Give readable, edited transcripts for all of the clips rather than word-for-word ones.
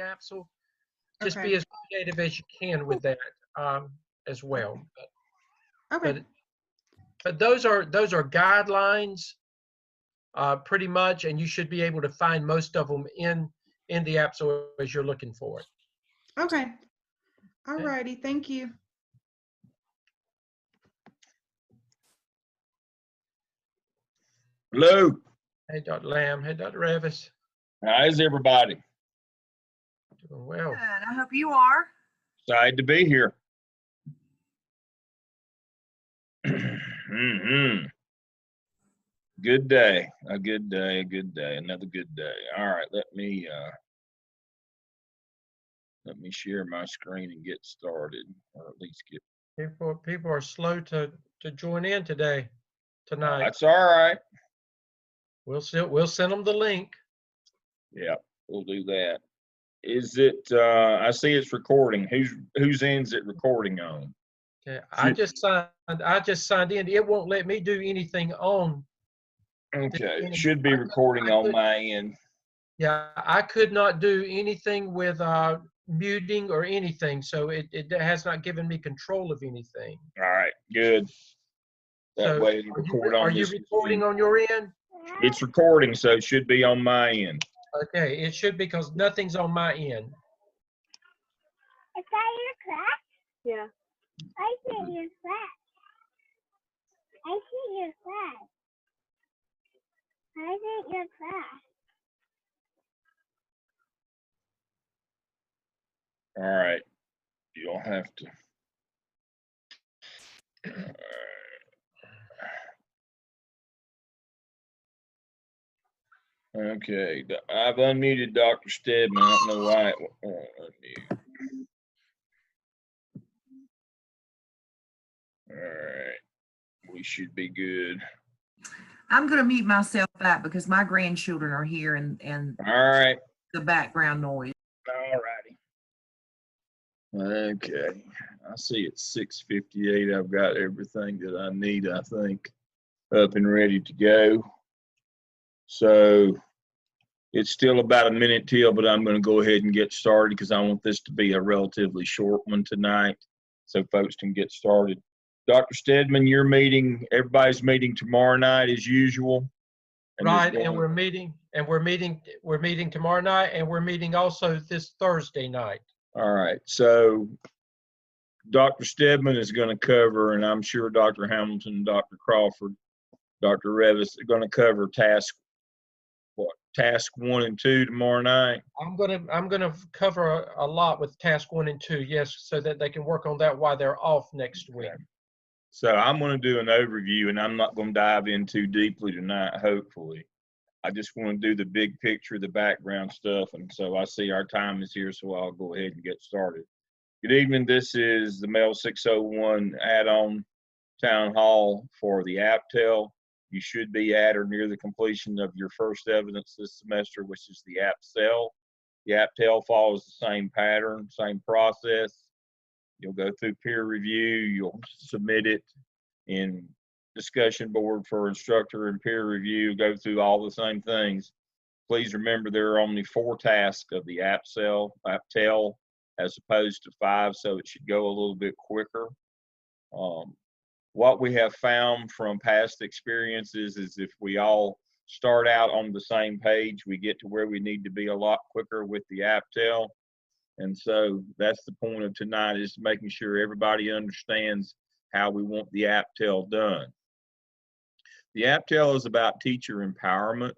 AAPTEL. Just Okay. be as creative as you can with that as well. Okay. But those are guidelines pretty much, and you should be able to find most of them in the AAPTEL as you're looking for it. Okay. All Okay. righty. Thank you. Hello. Hey, Dr. Lamb. Hey, Dr. Revis. How's everybody? Doing well. Good. I hope you are. Excited to be here. mm-hmm. Good day. A good day. A good day. Another good day. All right. Let me share my screen and get started, or at least get. People are slow to join in tonight. That's all right. We'll send them the link. Yeah, we'll do that. Is it? I see it's recording. Whose end's it recording on? Okay, I just signed in. It won't let me do anything on. Okay, it should be recording on my end. Yeah, I could not do anything with muting or anything, so it has not given me control of anything. All right, good. That way it'll record on this. Are you recording on your end? It's recording, so it should be on my end. Okay, it should be, because nothing's on my end. Is that your class? Yeah. I see your class. I see your class. I see your class. All right, you don't have to. Okay, I've unmuted Dr. Stedman. I don't know why it won't unmute. All right, we should be good. I'm going to mute myself out because my grandchildren are here and All right. the background noise. All righty. Okay, I see it's 6:58. I've got everything that I need, I think, up and ready to go. So it's still about a minute till, but I'm going to go ahead and get started because I want this to be a relatively short one tonight so folks can get started. Dr. Stedman, your meeting, everybody's meeting tomorrow night as usual. Right, and we're meeting tomorrow night, and we're meeting also this Thursday night. All right, so Dr. Stedman is going to cover, and I'm sure Dr. Hamilton, Dr. Crawford, Dr. Revis are going to cover task 1 and 2 tomorrow night. I'm gonna cover a lot with task 1 and 2, yes, so that they can work on that while they're off next week. So I'm going to do an overview, and I'm not going to dive in too deeply tonight, hopefully. I just want to do the big picture, the background stuff, and so I see our time is here, so I'll go ahead and get started. Good evening. This is the Mail 601 add-on town hall for the AAPTEL. You should be at or near the completion of your first evidence this semester, which is the AAPTEL. The AAPTEL follows the same pattern, same process. You'll go through peer review. You'll submit it in discussion board for instructor and peer review, go through all the same things. Please remember there are only 4 tasks of the AAPTEL as opposed to 5, so it should go a little bit quicker. What we have found from past experiences is if we all start out on the same page, we get to where we need to be a lot quicker with the AAPTEL. And so that's the point of tonight, is making sure everybody understands how we want the AAPTEL done. The AAPTEL is about teacher empowerment.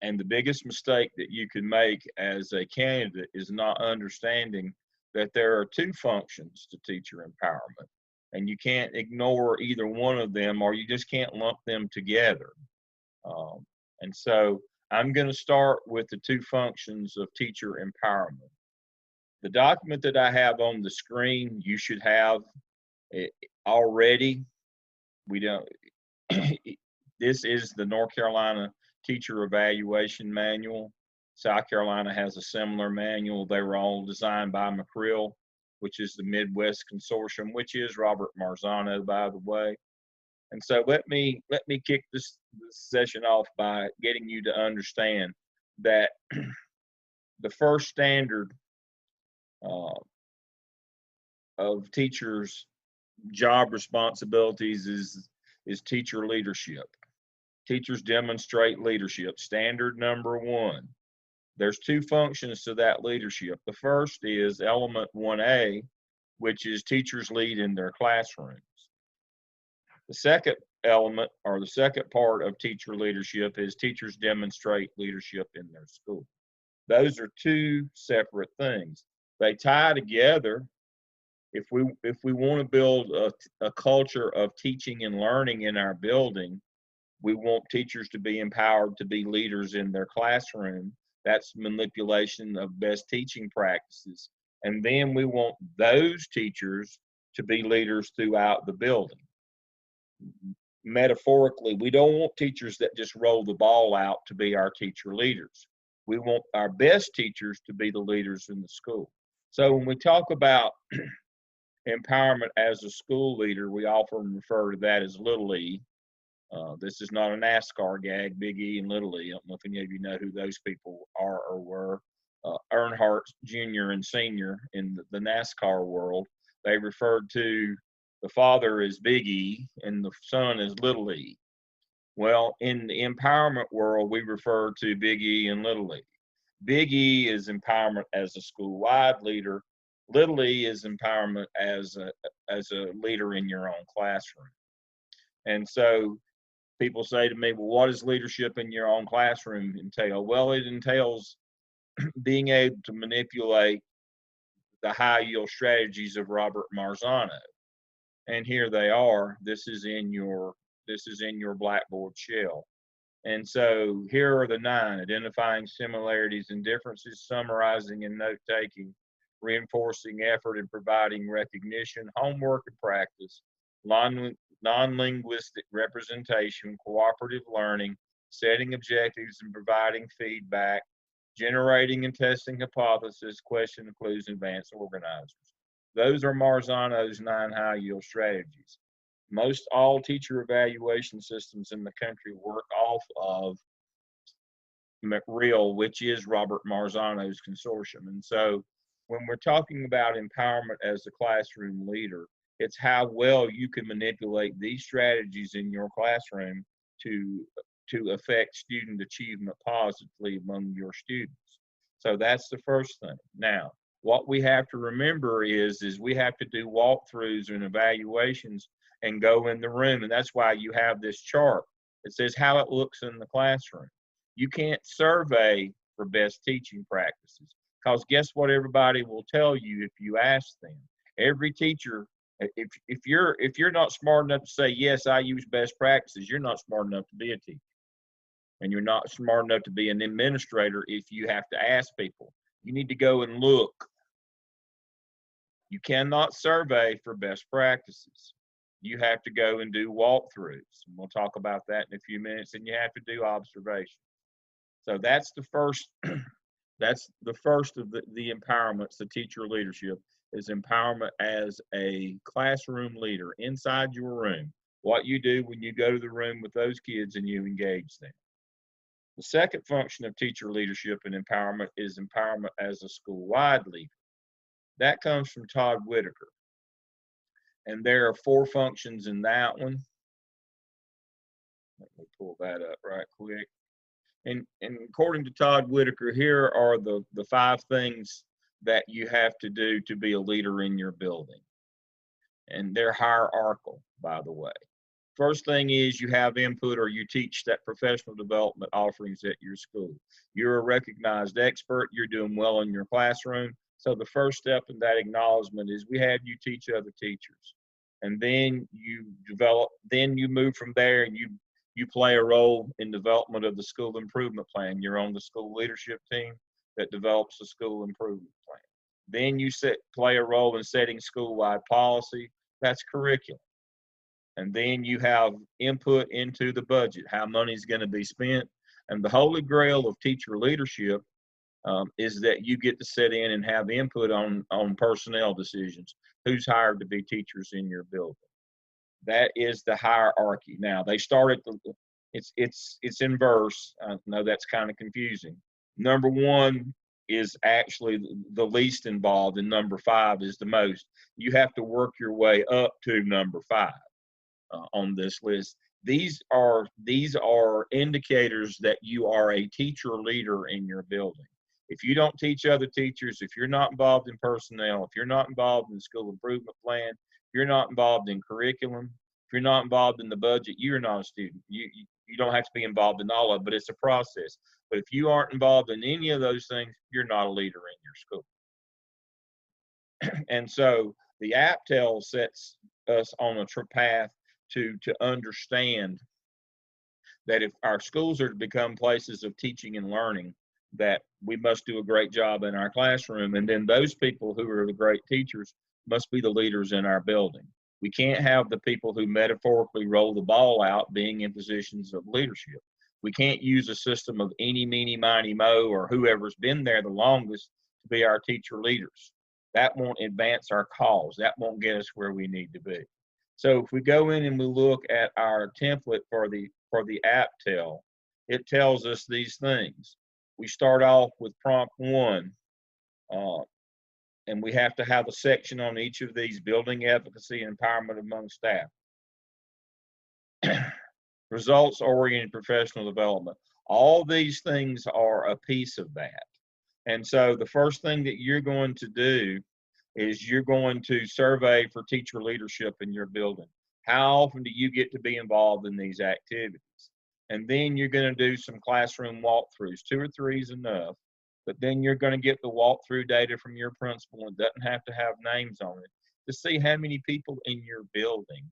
And the biggest mistake that you can make as a candidate is not understanding that there are 2 functions to teacher empowerment. And you can't ignore either one of them, or you just can't lump them together. And so I'm going to start with the 2 functions of teacher empowerment. The document that I have on the screen, you should have it already. We don't. This is the North Carolina Teacher Evaluation Manual. South Carolina has a similar manual. They were all designed by McCrill, which is the Midwest Consortium, which is Robert Marzano, by the way. And so let me kick this session off by getting you to understand that the first standard of teachers' job responsibilities is teacher leadership. Teachers demonstrate leadership. Standard number one. There's two functions to that leadership. The first is element 1A, which is teachers lead in their classrooms. The second element, or the second part of teacher leadership, is teachers demonstrate leadership in their school. Those are two separate things. They tie together. If we want to build a culture of teaching and learning in our building, we want teachers to be empowered to be leaders in their classroom. That's manipulation of best teaching practices. And then we want those teachers to be leaders throughout the building. Metaphorically, we don't want teachers that just roll the ball out to be our teacher leaders. We want our best teachers to be the leaders in the school. So when we talk about empowerment as a school leader, we often refer to that as Little E. This is not a NASCAR gag, Big E and Little E. I don't know if any of you know who those people are or were. Earnhardt Jr. and Sr. in the NASCAR world, they referred to the father as Big E and the son as Little E. Well, in the empowerment world, we refer to Big E and Little E. Big E is empowerment as a school-wide leader. Little E is empowerment as a leader in your own classroom. And so people say to me, well, what does leadership in your own classroom entail? Well, it entails being able to manipulate the high yield strategies of Robert Marzano. And here they are. This is in your Blackboard shell. And so here are the 9: identifying similarities and differences, summarizing and note-taking, reinforcing effort and providing recognition, homework and practice, non-linguistic representation, cooperative learning, setting objectives and providing feedback, generating and testing hypotheses, question, clues, and advanced organizers. Those are Marzano's 9 high-yield strategies. Most all teacher evaluation systems in the country work off of McReal, which is Robert Marzano's consortium. And so when we're talking about empowerment as a classroom leader, it's how well you can manipulate these strategies in your classroom to affect student achievement positively among your students. So that's the first thing. Now, what we have to remember is we have to do walkthroughs and evaluations and go in the room. And that's why you have this chart that says how it looks in the classroom. You can't survey for best teaching practices, because guess what everybody will tell you if you ask them. Every teacher, if you're not smart enough to say, yes, I use best practices, you're not smart enough to be a teacher. And you're not smart enough to be an administrator if you have to ask people. You need to go and look. You cannot survey for best practices. You have to go and do walkthroughs. And we'll talk about that in a few minutes. And you have to do observations. So that's the first. That's the first of the empowerments. The teacher leadership is empowerment as a classroom leader inside your room. What you do when you go to the room with those kids and you engage them. The second function of teacher leadership and empowerment is empowerment as a school-wide leader. That comes from Todd Whitaker. And there are 4 functions in that one. Let me pull that up right quick. And according to Todd Whitaker, here are the 5 things that you have to do to be a leader in your building. And they're hierarchical, by the way. First thing is you have input, or you teach that professional development offerings at your school. You're a recognized expert. You're doing well in your classroom. So the first step in that acknowledgement is we have you teach other teachers. And then you develop, then you move from there and you play a role in development of the school improvement plan. You're on the school leadership team that develops the school improvement plan. Then you play a role in setting school-wide policy. That's curriculum. And then you have input into the budget, how money's going to be spent. And the holy grail of teacher leadership is that you get to sit in and have input on personnel decisions. Who's hired to be teachers in your building? That is the hierarchy. Now they start at it's in verse. I know that's kind of confusing. Number 1 is actually the least involved, and number 5 is the most. You have to work your way up to number 5 on this list. These are indicators that you are a teacher leader in your building. If you don't teach other teachers, if you're not involved in personnel, if you're not involved in the school improvement plan, if you're not involved in curriculum, if you're not involved in the budget, you're not a student. You don't have to be involved in all of it, but it's a process. But if you aren't involved in any of those things, you're not a leader in your school. And so the AAPTEL sets us on a path to understand that if our schools are to become places of teaching and learning, that we must do a great job in our classroom. And then those people who are the great teachers must be the leaders in our building. We can't have the people who metaphorically roll the ball out being in positions of leadership. We can't use a system of eeny, meeny, miny, mo, or whoever's been there the longest to be our teacher leaders. That won't advance our cause. That won't get us where we need to be. So if we go in and we look at our template for the AAPTEL, it tells us these things. We start off with prompt 1, and we have to have a section on each of these: building efficacy and empowerment among staff. Results-oriented professional development. All these things are a piece of that. And so the first thing that you're going to do is you're going to survey for teacher leadership in your building. How often do you get to be involved in these activities? And then you're going to do some classroom walkthroughs. 2 or 3 is enough. But then you're going to get the walkthrough data from your principal, and doesn't have to have names on it, to see how many people in your building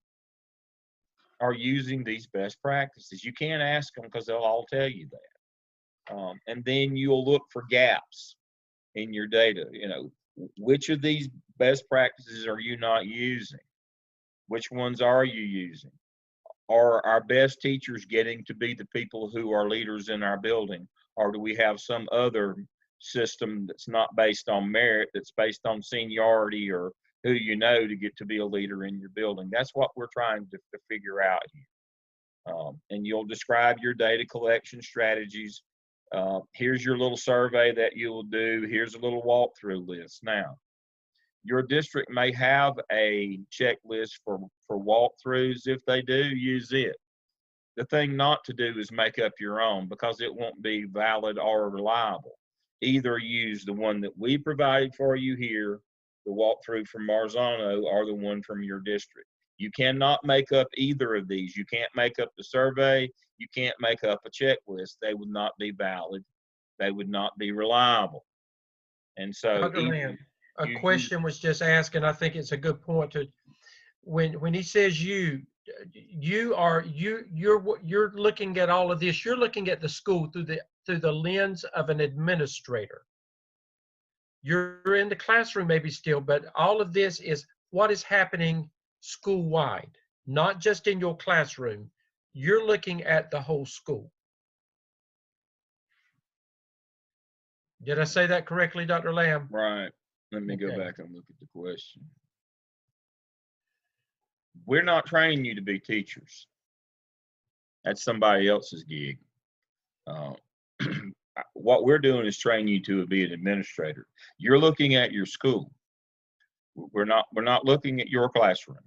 are using these best practices. You can't ask them because they'll all tell you that. And then you'll look for gaps in your data. You know, which of these best practices are you not using? Which ones are you using? Are our best teachers getting to be the people who are leaders in our building? Or do we have some other system that's not based on merit, that's based on seniority or who you know to get to be a leader in your building? That's what we're trying to figure out here. And you'll describe your data collection strategies. Here's your little survey that you will do. Here's a little walkthrough list. Now, your district may have a checklist for walkthroughs. If they do, use it. The thing not to do is make up your own, because it won't be valid or reliable. Either use the one that we provided for you here, the walkthrough from Marzano, or the one from your district. You cannot make up either of these. You can't make up the survey. You can't make up a checklist. They would not be valid. They would not be reliable. And so Dr. Lamb, a question was just asked, and I think it's a good point to, when he says you're looking at all of this, you're looking at the school through the lens of an administrator. You're in the classroom maybe still, but all of this is what is happening school-wide, not just in your classroom. You're looking at the whole school. Did I say that correctly, Dr. Lamb? Right. Let me go Okay. back and look at the question. We're not training you to be teachers. That's somebody else's gig. What we're doing is training you to be an administrator. You're looking at your school. We're not looking at your classroom.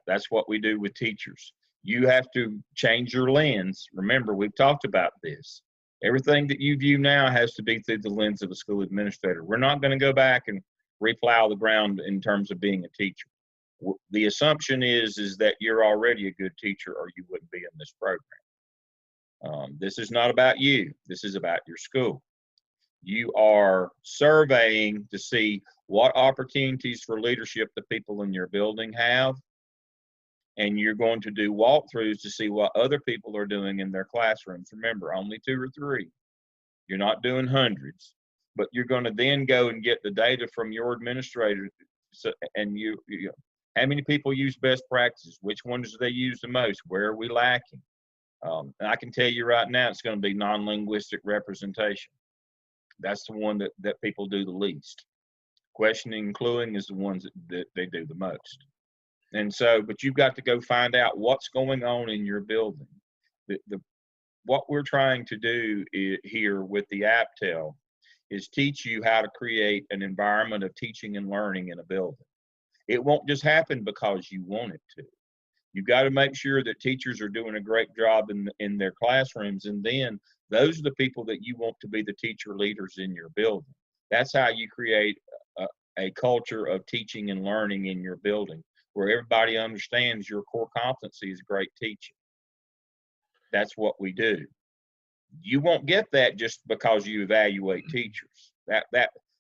That's what we do with teachers. You have to change your lens. Remember, we've talked about this. Everything that you view now has to be through the lens of a school administrator. We're not going to go back and replow the ground in terms of being a teacher. The assumption is that you're already a good teacher, or you wouldn't be in this program. This is not about you. This is about your school. You are surveying to see what opportunities for leadership the people in your building have, and you're going to do walkthroughs to see what other people are doing in their classrooms. Remember, only 2 or 3. You're not doing hundreds, but you're going to then go and get the data from your administrator. And you how many people use best practices? Which ones do they use the most? Where are we lacking? And I can tell you right now, it's going to be non-linguistic representation. That's the one that people do the least. Questioning and cluing is the ones that they do the most. And so, but you've got to go find out what's going on in your building. what we're trying to do here with the AAPTEL is teach you how to create an environment of teaching and learning in a building. It won't just happen because you want it to. You've got to make sure that teachers are doing a great job in their classrooms, and then those are the people that you want to be the teacher leaders in your building. That's how you create a culture of teaching and learning in your building, where everybody understands your core competency is great teaching. That's what we do. You won't get that just because you evaluate teachers.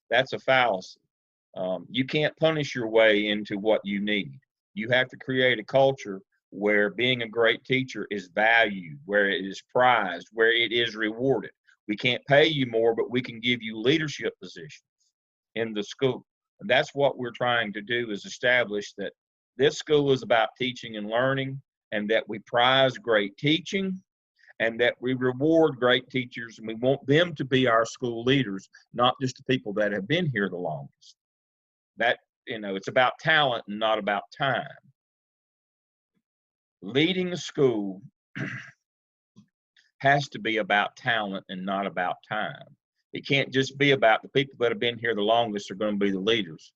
That's a fallacy. You can't punish your way into what you need. You have to create a culture where being a great teacher is valued, where it is prized, where it is rewarded. We can't pay you more, but we can give you leadership positions in the school. And that's what we're trying to do, is establish that this school is about teaching and learning, and that we prize great teaching, and that we reward great teachers, and we want them to be our school leaders, not just the people that have been here the longest. That, it's about talent and not about time. Leading a school has to be about talent and not about time. It can't just be about the people that have been here the longest are going to be the leaders.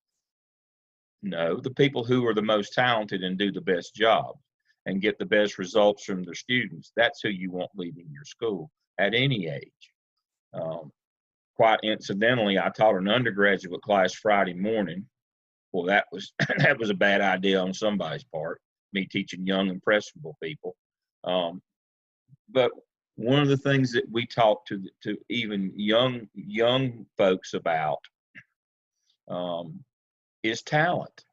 No, the people who are the most talented and do the best job and get the best results from their students, that's who you want leading your school at any age. Quite incidentally, I taught an undergraduate class Friday morning. Well, that was that was a bad idea on somebody's part, me teaching young, impressionable people. But one of the things that we talk to even young folks about is talent.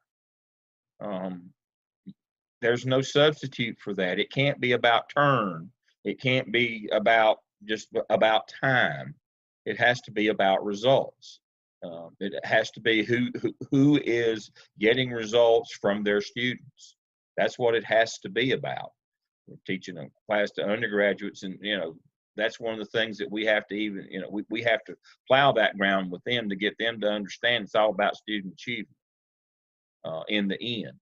There's no substitute for that. It can't be about turn. It can't be about just about time. It has to be about results. It has to be who is getting results from their students. That's what it has to be about. We're teaching a class to undergraduates, and that's one of the things that we have to even we have to plow that ground with them to get them to understand it's all about student achievement in the end.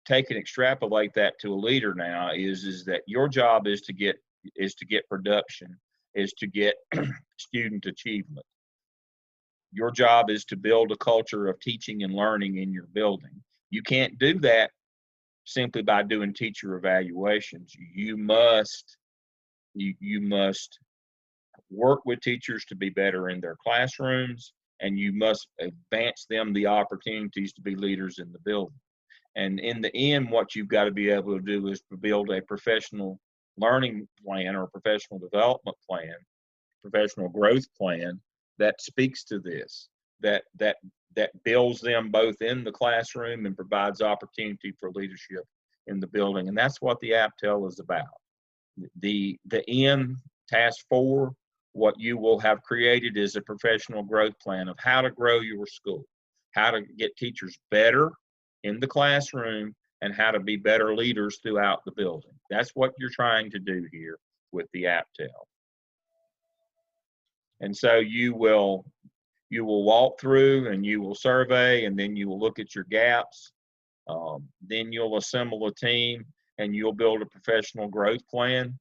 Take and extrapolate that to a leader now is that your job is to get production, is to get student achievement. Your job is to build a culture of teaching and learning in your building. You can't do that simply by doing teacher evaluations. You must work with teachers to be better in their classrooms, and you must advance them the opportunities to be leaders in the building. And in the end, what you've got to be able to do is to build a professional learning plan or professional development plan, professional growth plan that speaks to this, that builds them both in the classroom and provides opportunity for leadership in the building. And that's what the AAPTEL is about. The end, task 4, what you will have created is a professional growth plan of how to grow your school, how to get teachers better in the classroom, and how to be better leaders throughout the building. That's what you're trying to do here with the AAPTEL. And so you will walk through and you will survey, and then you will look at your gaps. Then you'll assemble a team and you'll build a professional growth plan.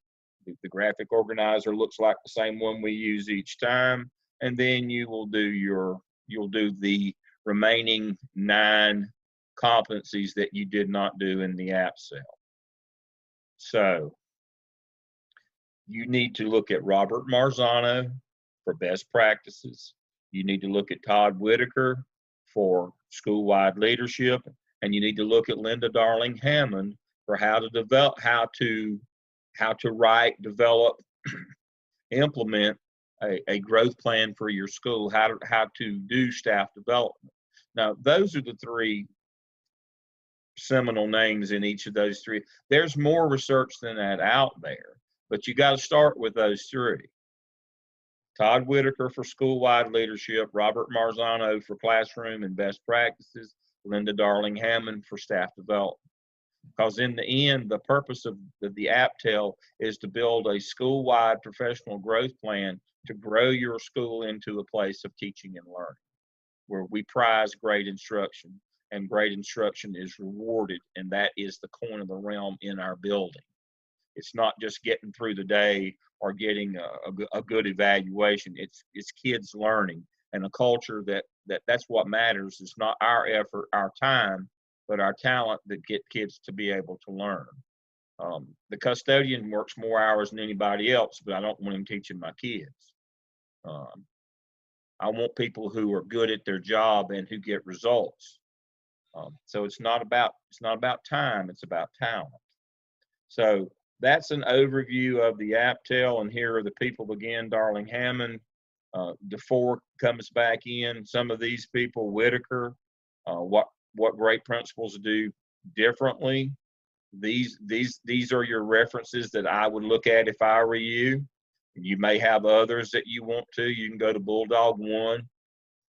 The graphic organizer looks like the same one we use each time. And then you'll do the remaining 9 competencies that you did not do in the AAPTEL. So you need to look at Robert Marzano for best practices. You need to look at Todd Whitaker for school-wide leadership, and you need to look at Linda Darling Hammond for how to write, develop, implement a growth plan for your school, how to do staff development. Now, those are the 3 seminal names in each of those 3. There's more research than that out there, but you got to start with those 3. Todd Whitaker for school-wide leadership, Robert Marzano for classroom and best practices, Linda Darling Hammond for staff development. Because in the end, the purpose of the AAPTEL is to build a school-wide professional growth plan to grow your school into a place of teaching and learning, where we prize great instruction, and great instruction is rewarded, and that is the coin of the realm in our building. It's not just getting through the day or getting a good evaluation. It's kids learning, and a culture that's what matters. It's not our effort, our time, but our talent that get kids to be able to learn. The custodian works more hours than anybody else, but I don't want him teaching my kids. I want people who are good at their job and who get results. So it's not about time, it's about talent. So that's an overview of the AAPTEL, and here are the people again: Darling Hammond, DeFore comes back in. Some of these people, Whitaker, what great principals do differently. These are your references that I would look at if I were you. You may have others that you want to. You can go to Bulldog 1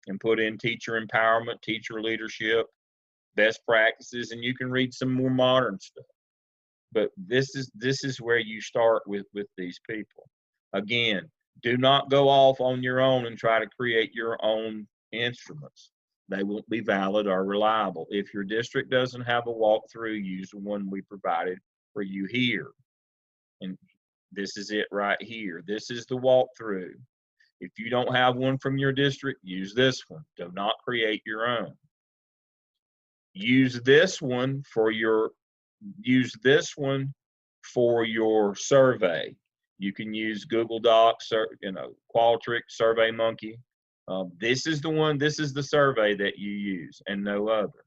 and put in teacher empowerment, teacher leadership, best practices, and you can read some more modern stuff. But this is where you start with these people. Again, do not go off on your own and try to create your own instruments. They won't be valid or reliable. If your district doesn't have a walkthrough, use the one we provided for you here. And this is it right here. This is the walkthrough. If you don't have one from your district, use this one. Do not create your own. Use this one for your survey. You can use Google Docs, or Qualtrics, SurveyMonkey. This is the one. This is the survey that you use, and no other.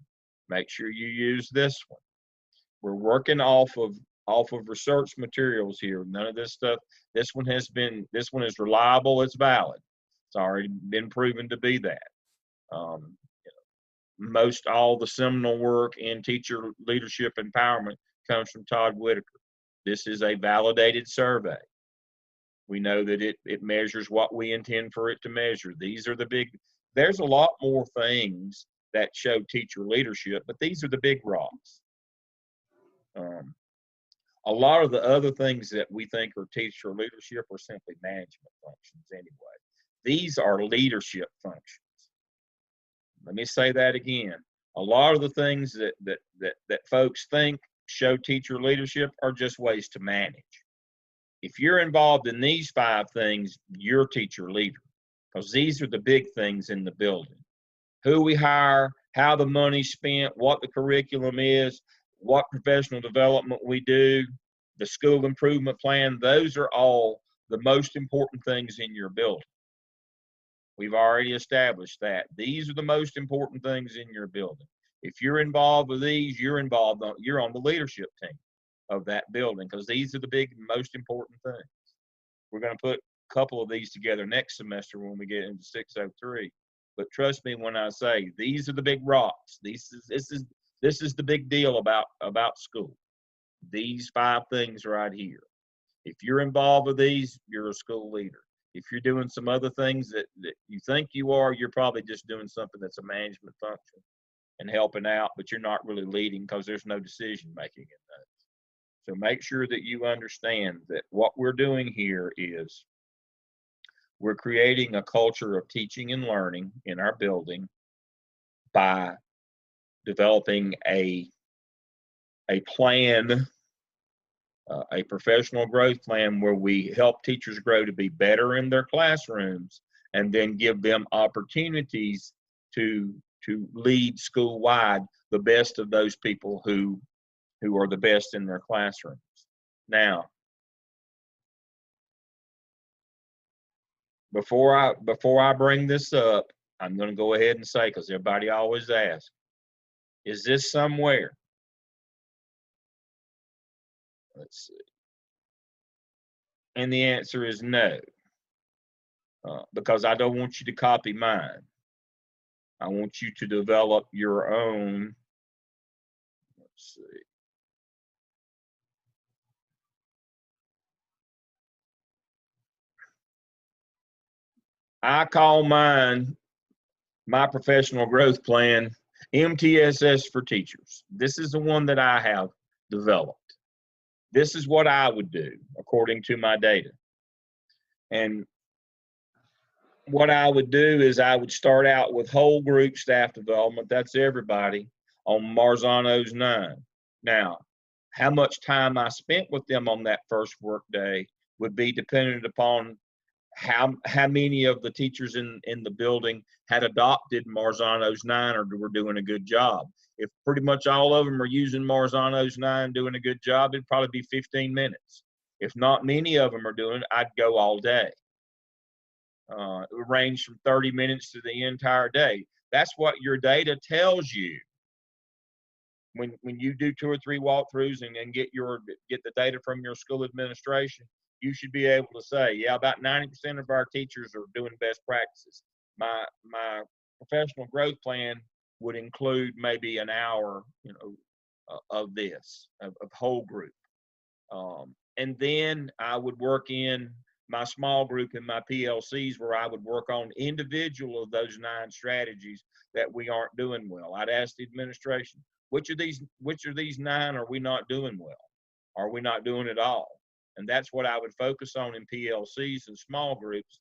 Make sure you use this one. We're working off of research materials here. None of this stuff. This one is reliable. It's valid. It's already been proven to be that. Most all the seminal work in teacher leadership empowerment comes from Todd Whitaker. This is a validated survey. We know that it measures what we intend for it to measure. These are the big. There's a lot more things that show teacher leadership, but these are the big rocks. A lot of the other things that we think are teacher leadership are simply management functions anyway. These are leadership functions. Let me say that again. A lot of the things that folks think show teacher leadership are just ways to manage. If you're involved in these 5 things, you're teacher leader, because these are the big things in the building. Who we hire, how the money's spent, what the curriculum is, what professional development we do, the school improvement plan. Those are all the most important things in your building. We've already established that. These are the most important things in your building. If you're involved with these, you're on the leadership team of that building, because these are the big, most important things. We're going to put a couple of these together next semester when we get into 603. But trust me when I say these are the big rocks. This is the big deal about school. These 5 things right here. If you're involved with these, you're a school leader. If you're doing some other things that you think you are, you're probably just doing something that's a management function and helping out, but you're not really leading, because there's no decision making in those. So make sure that you understand that what we're doing here is we're creating a culture of teaching and learning in our building by developing a plan, a professional growth plan where we help teachers grow to be better in their classrooms, and then give them opportunities to lead school-wide the best of those people who are the best in their classrooms. Now, before I bring this up, I'm going to go ahead and say, because everybody always asks, is this somewhere? Let's see. And the answer is no, because I don't want you to copy mine. I want you to develop your own. Let's see. I call mine, my professional growth plan, MTSS for teachers. This is the one that I have developed. This is what I would do according to my data. And what I would do is I would start out with whole group staff development. That's everybody on Marzano's 9. Now, how much time I spent with them on that first work day would be dependent upon how many of the teachers in the building had adopted Marzano's 9 or were doing a good job. If pretty much all of them are using Marzano's 9, doing a good job, it'd probably be 15 minutes. If not many of them are doing it, I'd go all day. It would range from 30 minutes to the entire day. That's what your data tells you. When you do 2 or 3 walkthroughs and get the data from your school administration, you should be able to say, yeah, about 90% of our teachers are doing best practices. My professional growth plan would include maybe an hour, of this, of whole group. And then I would work in my small group and my PLCs where I would work on individual of those 9 strategies that we aren't doing well. I'd ask the administration, which of these 9 are we not doing well? Are we not doing it all? And that's what I would focus on in PLCs and small groups.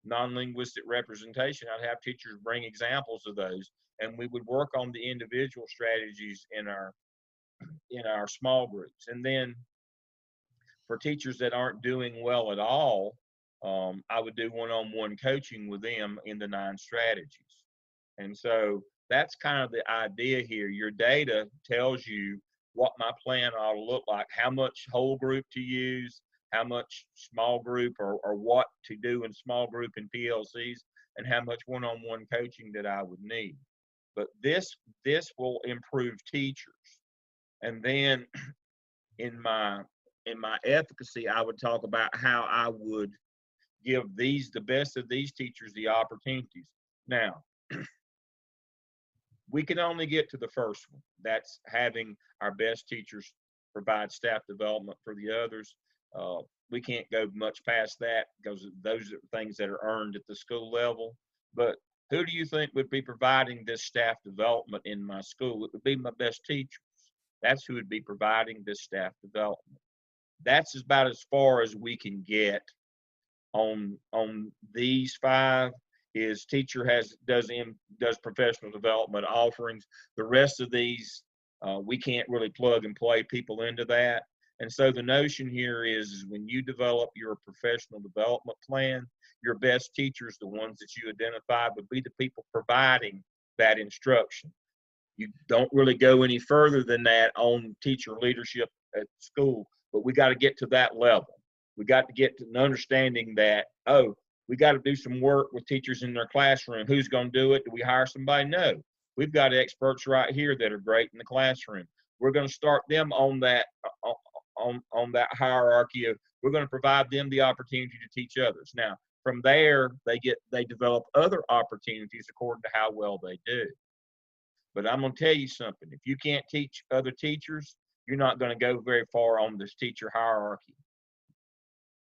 Non-linguistic representation, I'd have teachers bring examples of those, and we would work on the individual strategies in our small groups. And then for teachers that aren't doing well at all, I would do one-on-one coaching with them in the 9 strategies. And so that's kind of the idea here. Your data tells you what my plan ought to look like, how much whole group to use, how much small group or what to do in small group and PLCs, and how much one-on-one coaching that I would need. But this will improve teachers. And then in my efficacy, I would talk about how I would give the best of these teachers the opportunities. Now, we can only get to the first one. That's having our best teachers provide staff development for the others. We can't go much past that because those are things that are earned at the school level. But who do you think would be providing this staff development in my school? It would be my best teachers. That's who would be providing this staff development. That's about as far as we can get on these 5. Is teacher does professional development offerings. The rest of these, we can't really plug and play people into that. And so the notion here is when you develop your professional development plan, your best teachers, the ones that you identify, would be the people providing that instruction. You don't really go any further than that on teacher leadership at school, but we got to get to that level. We got to get to an understanding that, we got to do some work with teachers in their classroom. Who's going to do it? Do we hire somebody? No. We've got experts right here that are great in the classroom. We're going to start them on that hierarchy of, we're going to provide them the opportunity to teach others. Now, from there, they develop other opportunities according to how well they do. But I'm going to tell you something. If you can't teach other teachers, you're not going to go very far on this teacher hierarchy.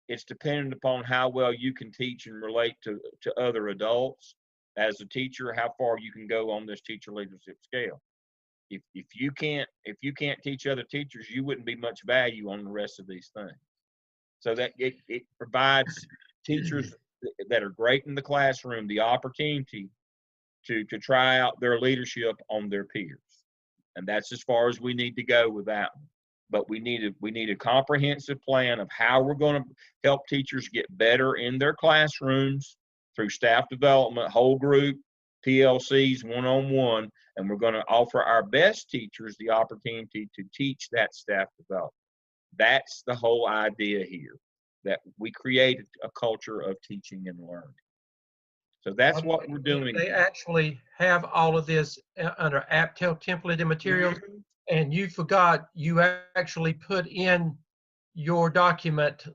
It's dependent upon how well you can teach and relate to other adults as a teacher, how far you can go on this teacher leadership scale. If you can't teach other teachers, you wouldn't be much value on the rest of these things. So that it provides teachers that are great in the classroom the opportunity to try out their leadership on their peers. And that's as far as we need to go with that one. But we need a comprehensive plan of how we're going to help teachers get better in their classrooms through staff development, whole group, PLCs, one-on-one, and we're going to offer our best teachers the opportunity to teach that staff development. That's the whole idea here, that we created a culture of teaching and learning. So that's what we're doing. They actually have all of this under AAPTEL template and materials. Mm-hmm. And you forgot, you actually put in your document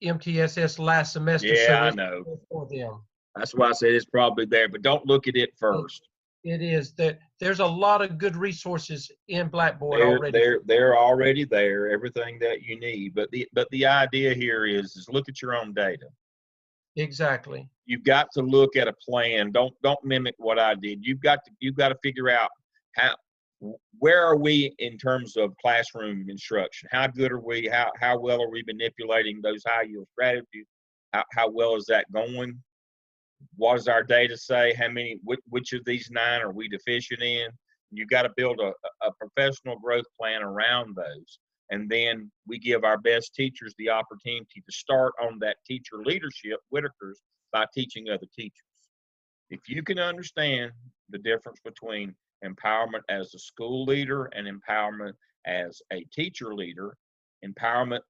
MTSS last semester. Yeah, so I it's know. for them. That's why I said it's probably there, but don't look at it first. It is that there's a lot of good resources in Blackboard already. They're already there, everything that you need. But the idea here is look at your own data. Exactly. You've got to look at a plan. Don't mimic what I did. You've got to figure out where are we in terms of classroom instruction? How good are we? How well are we manipulating those high yield strategies? How well is that going? What does our data say? Which of these 9 are we deficient in? You've got to build a professional growth plan around those. And then we give our best teachers the opportunity to start on that teacher leadership, Whitaker's, by teaching other teachers. If you can understand the difference between empowerment as a school leader and empowerment as a teacher leader, empowerment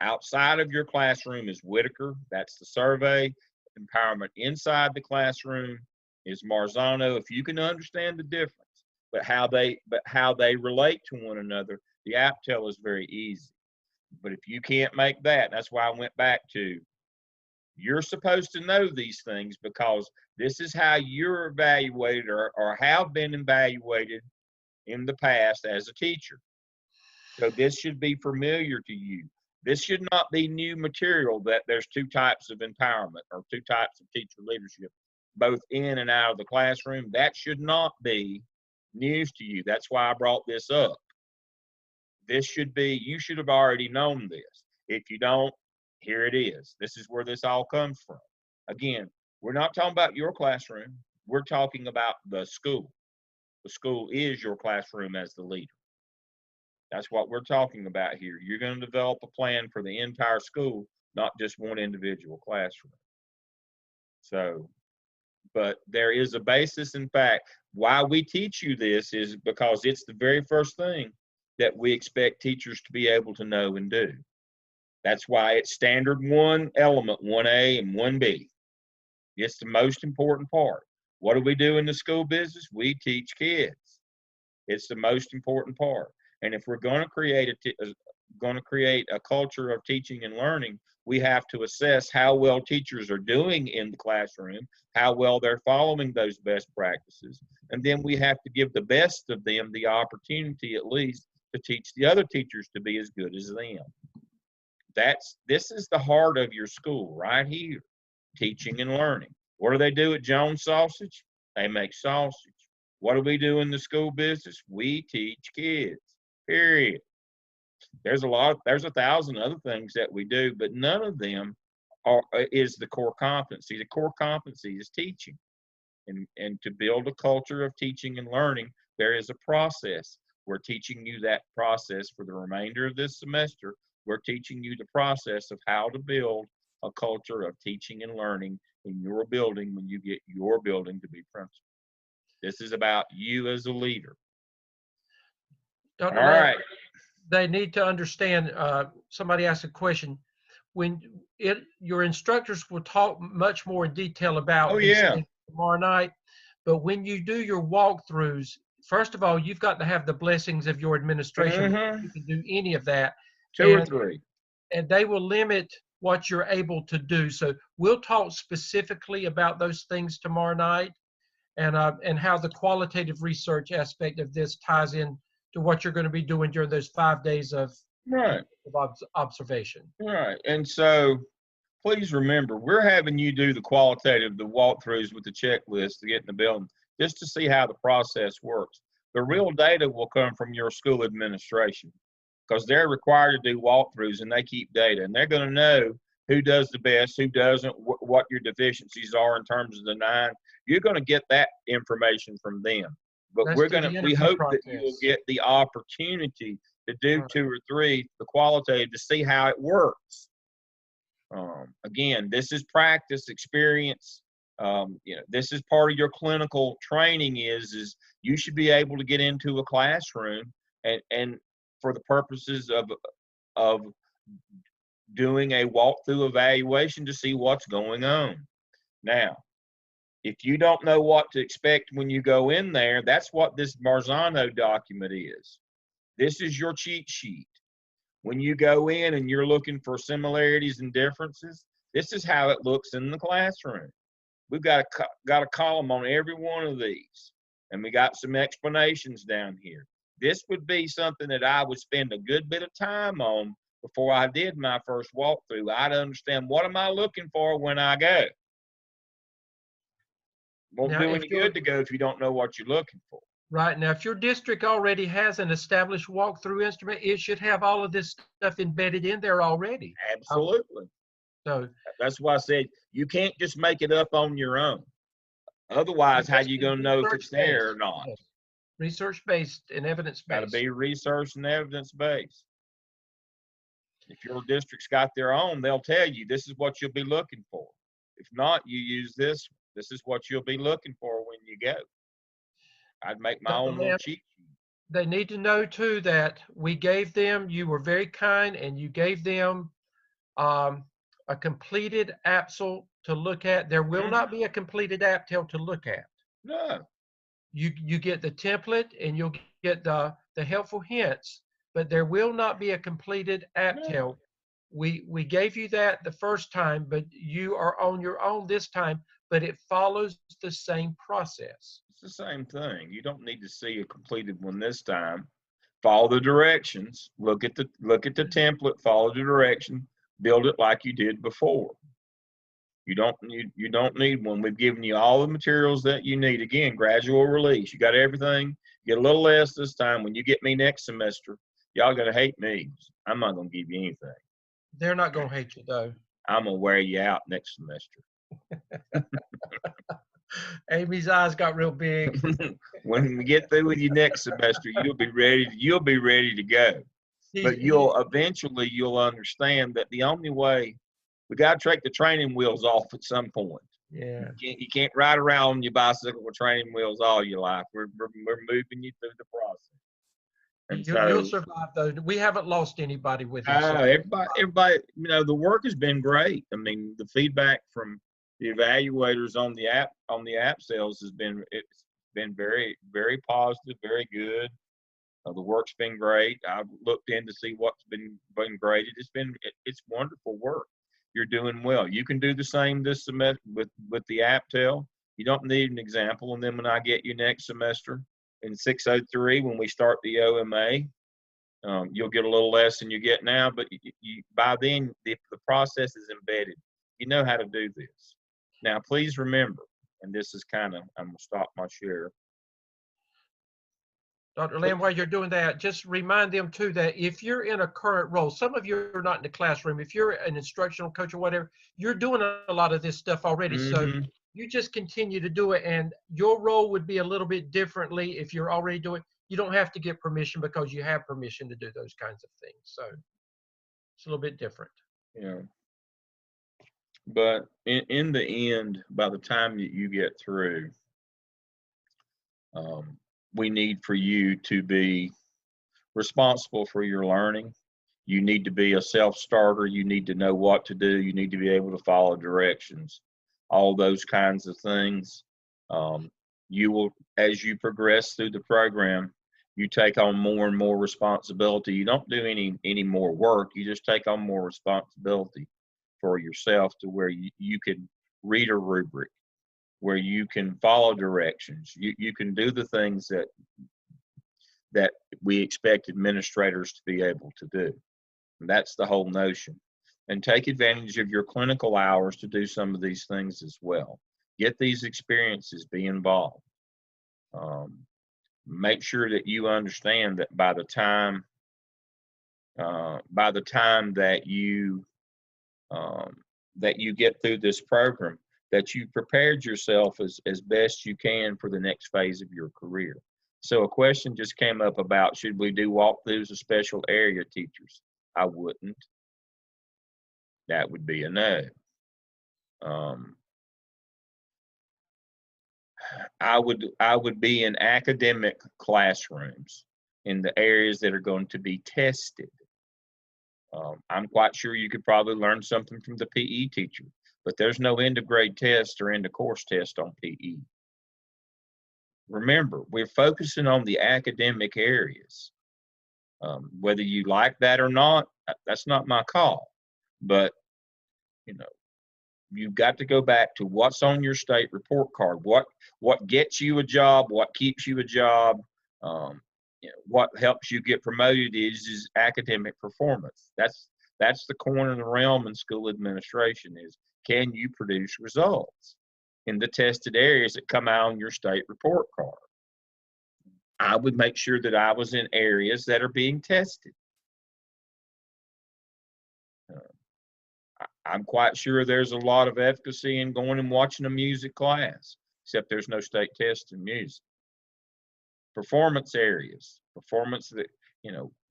outside of your classroom is Whitaker, that's the survey. Empowerment inside the classroom is Marzano. If you can understand the difference, but how they relate to one another, the AAPTEL is very easy. But if you can't make that, that's why I went back to, you're supposed to know these things because this is how you're evaluated or have been evaluated in the past as a teacher. So this should be familiar to you. This should not be new material that there's two types of empowerment or two types of teacher leadership, both in and out of the classroom. That should not be news to you. That's why I brought this up. This should be, you should have already known this. If you don't, here it is. This is where this all comes from. Again, we're not talking about your classroom. We're talking about the school. The school is your classroom as the leader. That's what we're talking about here. You're going to develop a plan for the entire school, not just one individual classroom. So, but there is a basis. In fact, why we teach you this is because it's the very first thing that we expect teachers to be able to know and do. That's why it's standard one element, 1A and 1B. It's the most important part. What do we do in the school business? We teach kids. It's the most important part. And if we're going to create a culture of teaching and learning, we have to assess how well teachers are doing in the classroom, how well they're following those best practices, and then we have to give the best of them the opportunity, at least, to teach the other teachers to be as good as them. This is the heart of your school right here, teaching and learning. What do they do at Jones Sausage? They make sausage. What do we do in the school business? We teach kids, period. There's 1,000 other things that we do, but none of them is the core competency. The core competency is teaching. And to build a culture of teaching and learning, there is a process. We're teaching you that process for the remainder of this semester. We're teaching you the process of how to build a culture of teaching and learning in your building when you get your building to be principal. This is about you as a leader. Dr. All right. They need to understand, somebody asked a question. When your instructors will talk much more in detail about these things tomorrow night, but when you do your walkthroughs, first of all, you've got to have the blessings of your administration. You can do any of that. 2 or 3. And they will limit what you're able to do. So we'll talk specifically about those things tomorrow night and how the qualitative research aspect of this ties in to what you're going to be doing during those 5 days of observation. Right. And so please remember, we're having you do the qualitative, the walkthroughs with the checklist to get in the building, just to see how the process works. The real data will come from your school administration because they're required to do walkthroughs and they keep data and they're going to know who does the best, who doesn't, what your deficiencies are in terms of the 9. You're going to get that information from them. But we hope that you will get the opportunity to do 2 or 3, the qualitative, to see how it works. Again, this is practice, experience. This is part of your clinical training is you should be able to get into a classroom and for the purposes of doing a walkthrough evaluation to see what's going on. Now, if you don't know what to expect when you go in there, that's what this Marzano document is. This is your cheat sheet. When you go in and you're looking for similarities and differences, this is how it looks in the classroom. We've got a column on every one of these, and we got some explanations down here. This would be something that I would spend a good bit of time on before I did my first walkthrough. I'd understand, what am I looking for when I go? Won't do any good to go if you don't know what you're looking for. Right. Now, if your district already has an established walkthrough instrument, it should have all of this stuff embedded in there already. Absolutely. So that's why I said you can't just make it up on your own. Otherwise, how you going to know if it's there or not? Research-based and evidence-based. Got to be research and evidence-based. If your district's got their own, they'll tell you this is what you'll be looking for. If not, you use this. This is what you'll be looking for when you go. I'd make my Dr. own little Lamb, cheat sheet. they need to know too that we gave them, you were very kind and you gave them a completed APTEL to look at. There will not be a completed APTEL to look at. No, You get the template and you'll get the helpful hints, but there will not be a completed APTEL. We gave you that the first time, but you are on your own this time, but it follows the same process. it's the same thing. You don't need to see a completed one this time. Follow the directions. Look at the template. Follow the direction. Build it like you did before. You don't need one. We've given you all the materials that you need. Again, gradual release. You got everything. Get a little less this time. When you get me next semester, y'all gonna hate me. I'm not gonna give you anything. They're not going to hate you though. I'm gonna wear you out next semester. Amy's eyes got real big. When we get through with you next semester, you'll be ready to go. But you'll understand that the only way we got to take the training wheels off at some point. Yeah. You can't ride around on your bicycle with training wheels all your life. We're moving you through the process. And You'll survive though. We haven't lost anybody with it. So. everybody, the work has been great. I mean, the feedback from the evaluators on the app sales has been very, very positive, very good. The work's been great. I've looked in to see what's been graded. It's wonderful work. You're doing well. You can do the same this semester with the AAPTEL. You don't need an example. And then when I get you next semester in 603, when we start the OMA, you'll get a little less than you get now. But by then, the process is embedded. You know how to do this. Now, please remember, and this is I'm going to stop my share. Dr. Lamb, while you're doing that, just remind them too that if you're in a current role, some of you are not in the classroom. If you're an instructional coach or whatever, you're doing a lot of this stuff already. So you just continue to do it, and your role would be a little bit differently if you're already doing it. You don't have to get permission because you have permission to do those kinds of things. So it's a little bit different. Yeah. But in the end, by the time that you get through, we need for you to be responsible for your learning. You need to be a self-starter. You need to know what to do. You need to be able to follow directions, all those kinds of things. You will, as you progress through the program, you take on more and more responsibility. You don't do any more work. You just take on more responsibility for yourself to where you can read a rubric, where you can follow directions. You can do the things that we expect administrators to be able to do. And that's the whole notion. And take advantage of your clinical hours to do some of these things as well. Get these experiences, be involved. Make sure that you understand that by the time that you get through this program, that you prepared yourself as best you can for the next phase of your career. So a question just came up about, should we do walkthroughs of special area teachers? I wouldn't. That would be a no. I would be in academic classrooms in the areas that are going to be tested. I'm quite sure you could probably learn something from the PE teacher, but there's no end of grade test or end of course test on PE. Remember, we're focusing on the academic areas. Whether you like that or not, that's not my call. But, you've got to go back to what's on your state report card. What gets you a job, what keeps you a job, what helps you get promoted is academic performance. That's the corner of the realm in school administration is, can you produce results in the tested areas that come out on your state report card? I would make sure that I was in areas that are being tested. I'm quite sure there's a lot of efficacy in going and watching a music class, except there's no state test in music. Performance areas, performance that,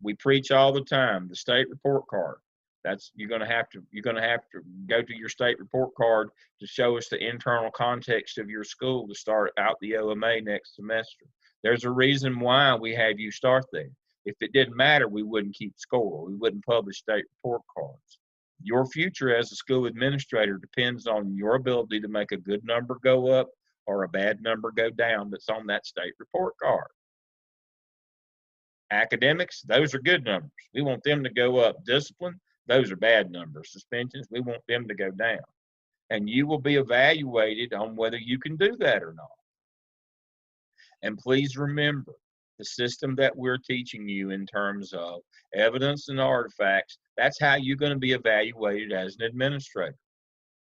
we preach all the time, the state report card. You're going to have to go to your state report card to show us the internal context of your school to start out the OMA next semester. There's a reason why we have you start there. If it didn't matter, we wouldn't keep score. We wouldn't publish state report cards. Your future as a school administrator depends on your ability to make a good number go up or a bad number go down that's on that state report card. Academics, those are good numbers. We want them to go up. Discipline, those are bad numbers. Suspensions, we want them to go down. And you will be evaluated on whether you can do that or not. And please remember, the system that we're teaching you in terms of evidence and artifacts, that's how you're going to be evaluated as an administrator.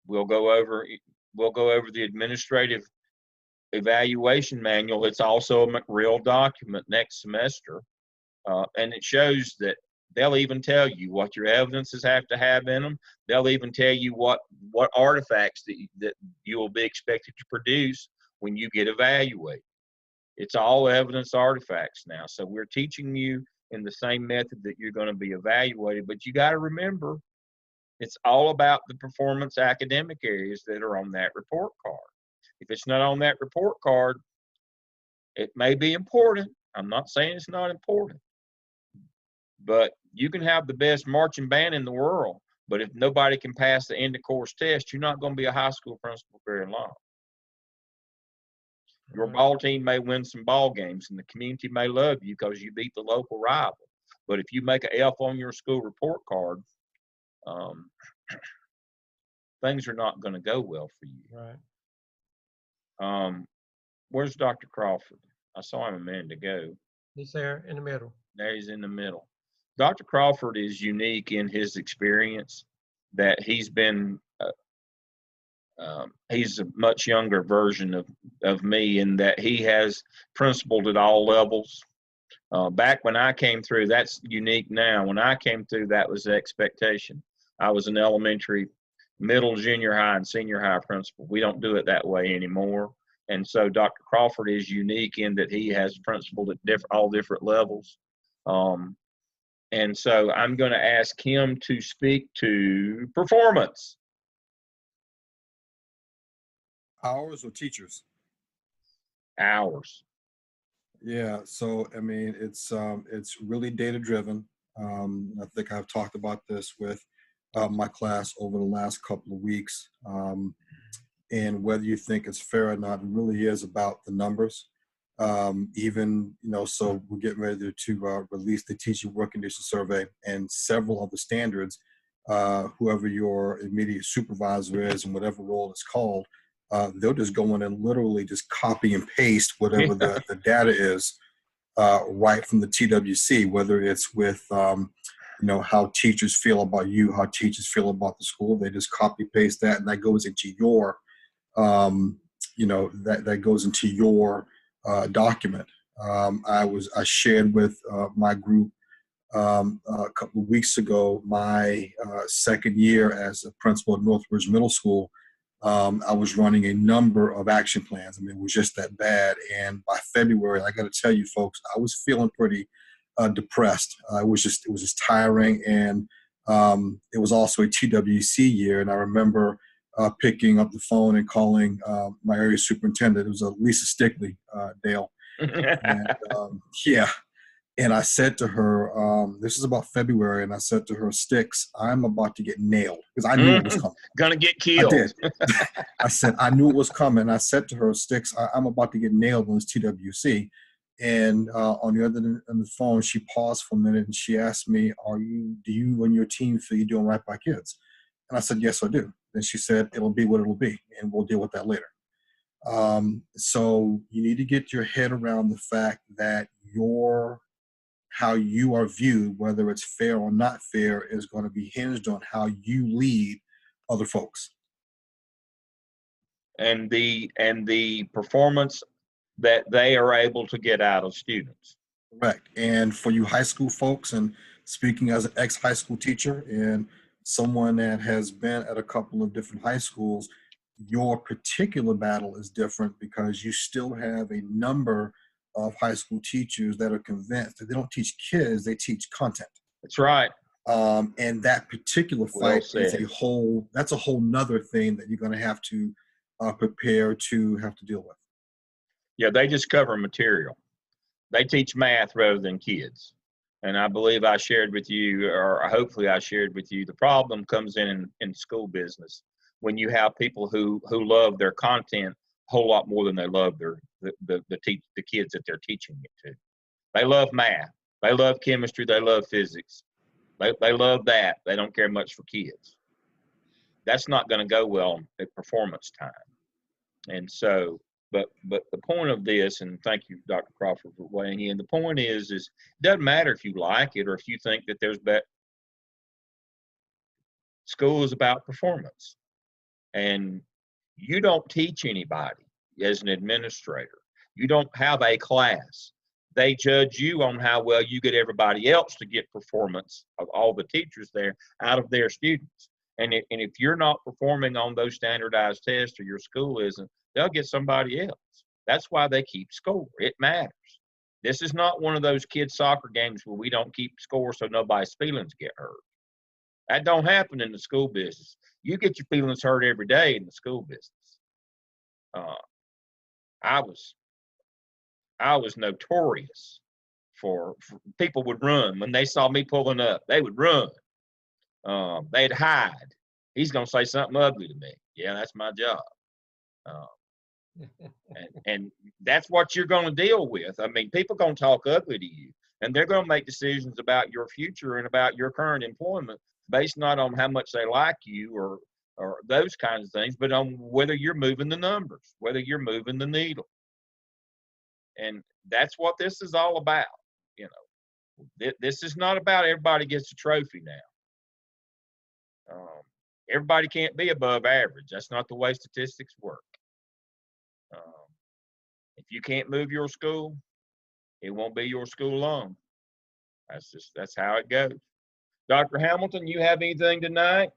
We'll go over the administrative evaluation manual. It's also a McReal document next semester. And it shows that they'll even tell you what your evidences have to have in them. They'll even tell you what artifacts that you will be expected to produce when you get evaluated. It's all evidence artifacts now. So we're teaching you in the same method that you're going to be evaluated. But you got to remember, it's all about the performance academic areas that are on that report card. If it's not on that report card, it may be important. I'm not saying it's not important. But you can have the best marching band in the world, but if nobody can pass the end of course test, you're not going to be a high school principal very long. Your ball team may win some ball games and the community may love you because you beat the local rival. But if you make an F on your school report card, things are not going to go well for you. Right. Where's Dr. Crawford? I saw him a minute ago. He's there in the middle. There he's in the middle. Dr. Crawford is unique in his experience that he's been he's a much younger version of me in that he has principled at all levels. Back when I came through, that's unique now. When I came through, that was the expectation. I was an elementary, middle, junior high, and senior high principal. We don't do it that way anymore. And so Dr. Crawford is unique in that he has principled at all different levels. And so I'm going to ask him to speak to performance. Ours or teachers? Ours. Yeah, so I mean, it's really data driven. I think I've talked about this with my class over the last couple of weeks. And whether you think it's fair or not, it really is about the numbers. Even, so we're getting ready to release the teaching work condition survey, and several of the standards, whoever your immediate supervisor is and whatever role it's called, they'll just go in and literally just copy and paste whatever the data is right from the TWC, whether it's with, how teachers feel about you, how teachers feel about the school. They just copy paste that, and that goes into your, that goes into your document. I shared with my group a couple of weeks ago, my second year as a principal at Northridge Middle School. I was running a number of action plans. I mean, it was just that bad. And by February, I got to tell you folks, I was feeling pretty depressed. It was just tiring. And it was also a TWC year. And I remember picking up the phone and calling my area superintendent. It was Lisa Stickley, Dale. And yeah. And I said to her, this is about February, and I said to her, Sticks, I'm about to get nailed, because I knew it was coming. Gonna get killed. I did. I said, I knew it was coming. I said to her, Sticks, I'm about to get nailed on this TWC. And on the other end of the phone, she paused for a minute and she asked me, do you and your team feel you're doing right by kids? And I said, yes, I do. Then she said, it'll be what it'll be, and we'll deal with that later. So you need to get your head around the fact that how you are viewed, whether it's fair or not fair, is going to be hinged on how you lead other folks. And the performance that they are able to get out of students. Correct. And for you high school folks, and speaking as an ex-high school teacher and someone that has been at a couple of different high schools, your particular battle is different because you still have a number of high school teachers that are convinced that they don't teach kids, they teach content. That's right. And that particular Well fight is said. that's a whole nother thing that you're going to have to prepare to have to deal with. Yeah, they just cover material. They teach math rather than kids. And I believe I shared with you, or hopefully I shared with you, the problem comes in school business when you have people who love their content a whole lot more than they love the kids that they're teaching it to. They love math. They love chemistry. They love physics. They love that. They don't care much for kids. That's not going to go well at performance time. And so, but the point of this, and thank you, Dr. Crawford, for weighing in. The point is it doesn't matter if you like it or if you think that there's better. School is about performance, and you don't teach anybody as an administrator. You don't have a class. They judge you on how well you get everybody else to get performance of all the teachers there out of their students. And if you're not performing on those standardized tests or your school isn't, they'll get somebody else. That's why they keep score. It matters. This is not one of those kids' soccer games where we don't keep score so nobody's feelings get hurt. That don't happen in the school business. You get your feelings hurt every day in the school business. I was notorious for people would run when they saw me pulling up. They would run. They'd hide. He's gonna say something ugly to me. Yeah, that's my job. And that's what you're gonna deal with. I mean, people gonna talk ugly to you, and they're gonna make decisions about your future and about your current employment based not on how much they like you or those kinds of things, but on whether you're moving the numbers, whether you're moving the needle. And that's what this is all about. You know, this is not about everybody gets a trophy now. Everybody can't be above average. That's not the way statistics work. If you can't move your school, it won't be your school long. That's how it goes. Dr. Hamilton, you have anything tonight?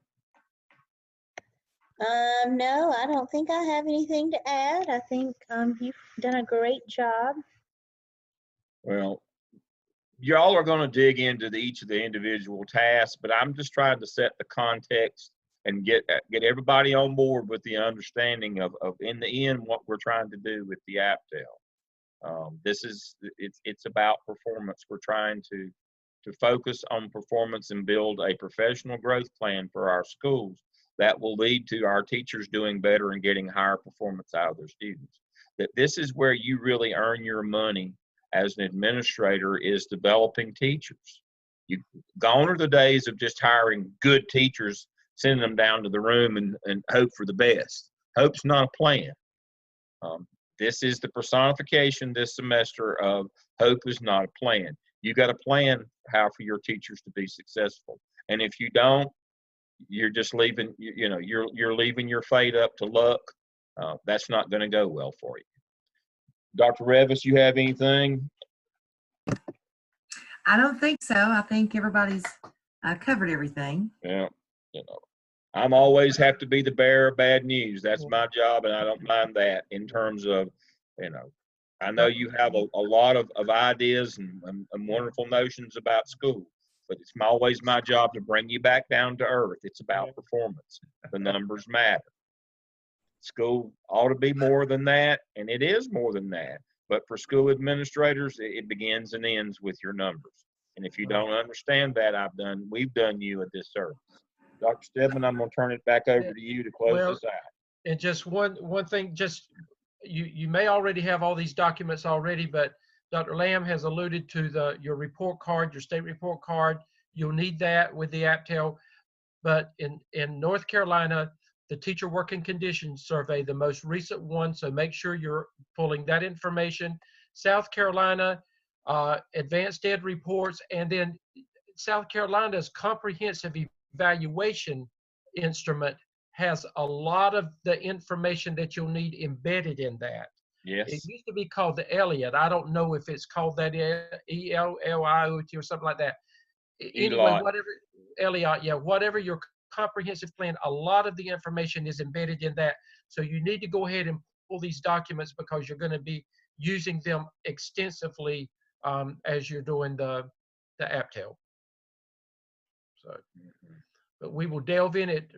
No, I don't think I have anything to add. I think you've done a great job. Well, y'all are going to dig into each of the individual tasks, but I'm just trying to set the context and get everybody on board with the understanding of in the end what we're trying to do with the AAPTEL. It's about performance. We're trying to focus on performance and build a professional growth plan for our schools that will lead to our teachers doing better and getting higher performance out of their students. That this is where you really earn your money as an administrator, is developing teachers. Gone are the days of just hiring good teachers, sending them down to the room and hope for the best. Hope's not a plan. This is the personification this semester of hope is not a plan. You got to plan how for your teachers to be successful. And if you don't, you're just leaving, you're leaving your fate up to luck. That's not going to go well for you. Dr. Revis, you have anything? I don't think so. I think everybody's covered everything. Yeah, I'm always have to be the bearer of bad news. That's my job, and I don't mind that in terms of, I know you have a lot of ideas and wonderful notions about school, but it's always my job to bring you back down to earth. It's about performance. The numbers matter. School ought to be more than that, and it is more than that. But for school administrators, it begins and ends with your numbers. And if you don't understand that, we've done you a disservice. Dr. Stedman, I'm going to turn it back over to you to close this out. And just one thing, just you may already have all these documents already, but Dr. Lamb has alluded to your report card, your state report card. You'll need that with the AAPTEL. But in North Carolina, the Teacher Working Conditions Survey, the most recent one, so make sure you're pulling that information. South Carolina, Advanced Ed reports, and then South Carolina's comprehensive evaluation instrument has a lot of the information that you'll need embedded in that. Yes. It used to be called the Elliott. I don't know if it's called that ELLIOT or something like that. Anyway, whatever, Elliott, yeah, whatever your comprehensive plan, a lot of the information is embedded in that. So you need to go ahead and pull these documents because you're going to be using them extensively as you're doing the AAPTEL. So, but we will delve in it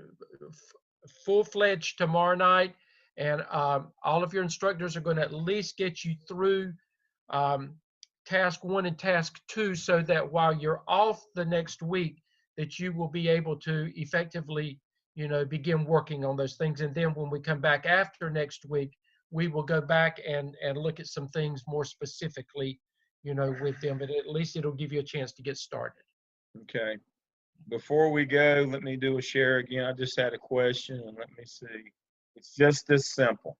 full-fledged tomorrow night, and all of your instructors are going to at least get you through task 1 and task 2, so that while you're off the next week, that you will be able to effectively, begin working on those things. And then when we come back after next week, we will go back and look at some things more specifically, with them. But at least it'll give you a chance to get started. Okay. Before we go, let me do a share again. I just had a question, and let me see. It's just this simple.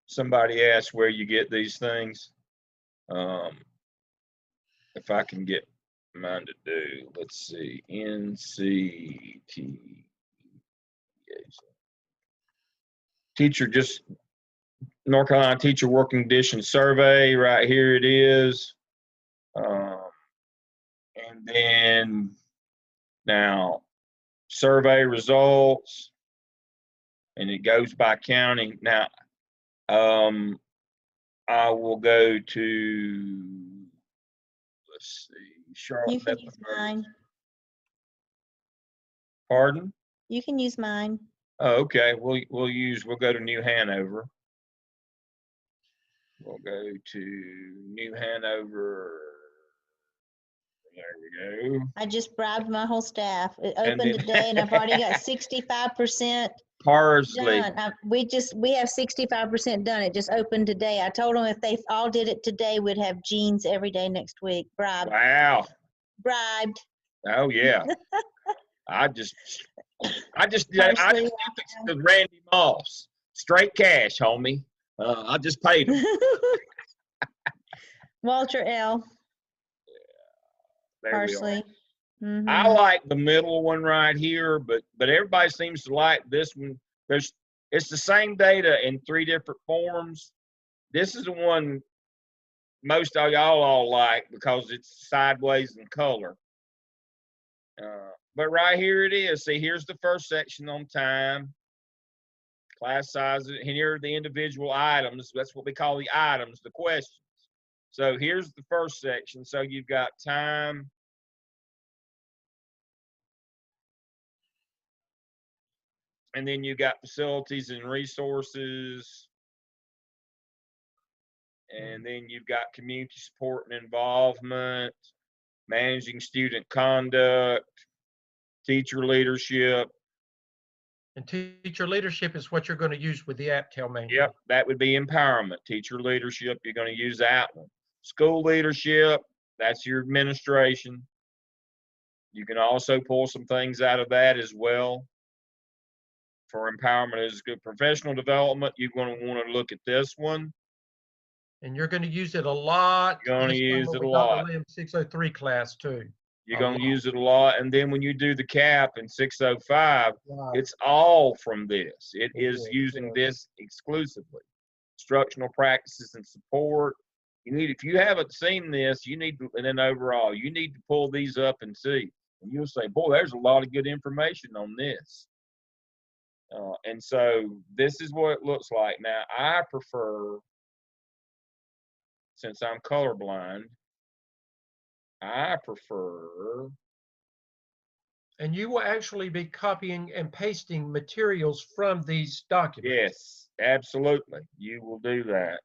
Somebody asked where you get these things. If I can get mine to do, let's see, NCT. Teacher, just North Carolina Teacher Working Conditions Survey, right here it is. And then now survey results, and it goes by county. Now, I will go to, let's see, Charlotte. You can use mine. Pardon? You can use mine. Oh, okay. We'll go to New Hanover. We'll go to New Hanover. There we go. I just bribed my whole staff. It And opened then- today, and I've already got 65% Parsley. done. We have 65% done. It just opened today. I told them if they all did it today, we'd have jeans every day next week. Bribed. Wow. Bribed. Oh yeah. I just Parsley. fixed the Randy Moss. Straight cash, homie. I just paid him. Walter L. There we are. Parsley. Mhm. I like the middle one right here, but everybody seems to like this one. It's the same data in 3 different forms. This is the one most of y'all all like because it's sideways in color. But right here it is. See, here's the first section on time, class sizes, and here are the individual items. That's what we call the items, the questions. So here's the first section. So you've got time, and then you got facilities and resources, and then you've got community support and involvement, managing student conduct, teacher leadership. And teacher leadership is what you're going to use with the AAPTEL manual. Yep, that would be empowerment. Teacher leadership, you're going to use that one. School leadership, that's your administration. You can also pull some things out of that as well. For empowerment is good. Professional development, you're going to want to look at this one. And you're going to use it a lot. You're going to just use like it with a Dr. lot. Lim's 603 class too. You're going to use it a lot. And then when you do the CAP in 605, Wow. it's all from this. It It is is, using yeah. this exclusively. Instructional practices and support. If you haven't seen this, you need to, and then overall, you need to pull these up and see. And you'll say, boy, there's a lot of good information on this. And so this is what it looks like. Now, I prefer, since I'm colorblind, I prefer. And you will actually be copying and pasting materials from these documents. Yes, absolutely. You will do that.